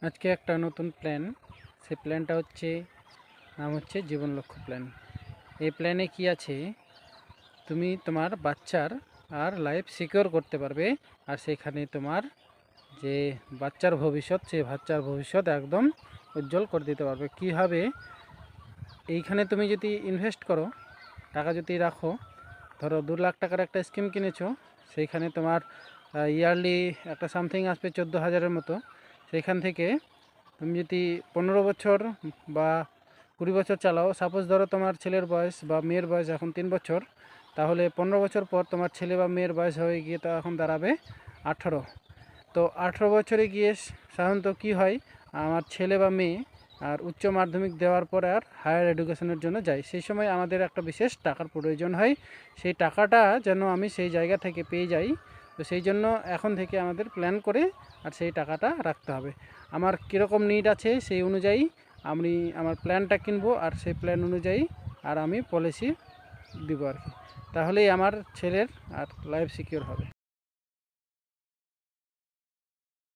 আজকে একটা নতুন প্ল্যান, সেই প্ল্যানটা নাম হচ্ছে জীবন লক্ষ্য প্ল্যান। এই প্ল্যানে কি আছে, তুমি তোমার বাচ্চার আর লাইফ সিকিওর করতে পারবে, আর সেখানে তোমার যে বাচ্চার ভবিষ্যৎ, সেই বাচ্চার ভবিষ্যৎ একদম উজ্জ্বল করে দিতে পারবে। কীভাবে? এইখানে তুমি যদি ইনভেস্ট করো, টাকা যদি রাখো, ধরো 2 লাখ টাকার একটা স্কিম কিনেছো, সেইখানে তোমার ইয়ারলি একটা সামথিং আসবে 14,000-এর মতো। সেইখান থেকে তুমি যদি 15 বছর বা 20 বছর চালাও, সাপোজ ধরো তোমার ছেলের বয়স বা মেয়ের বয়স এখন 3 বছর, তাহলে 15 বছর পর তোমার ছেলে বা মেয়ের বয়স হয়ে গিয়ে তা এখন দাঁড়াবে 18। তো 18 বছরে গিয়ে সাধারণত কী হয়, আমার ছেলে বা মেয়ে আর উচ্চ মাধ্যমিক দেওয়ার পর আর হায়ার এডুকেশনের জন্য যায়। সেই সময় আমাদের একটা বিশেষ টাকার প্রয়োজন হয়। সেই টাকাটা যেন আমি সেই জায়গা থেকে পেয়ে যাই, তো সেই জন্য এখন থেকে আমাদের প্ল্যান করে আর সেই টাকাটা রাখতে হবে। আমার কীরকম নিড আছে সেই অনুযায়ী আমি আমার প্ল্যানটা কিনবো, আর সেই প্ল্যান অনুযায়ী আর আমি পলিসি দিব আর কি। তাহলেই আমার ছেলের আর লাইফ সিকিওর হবে।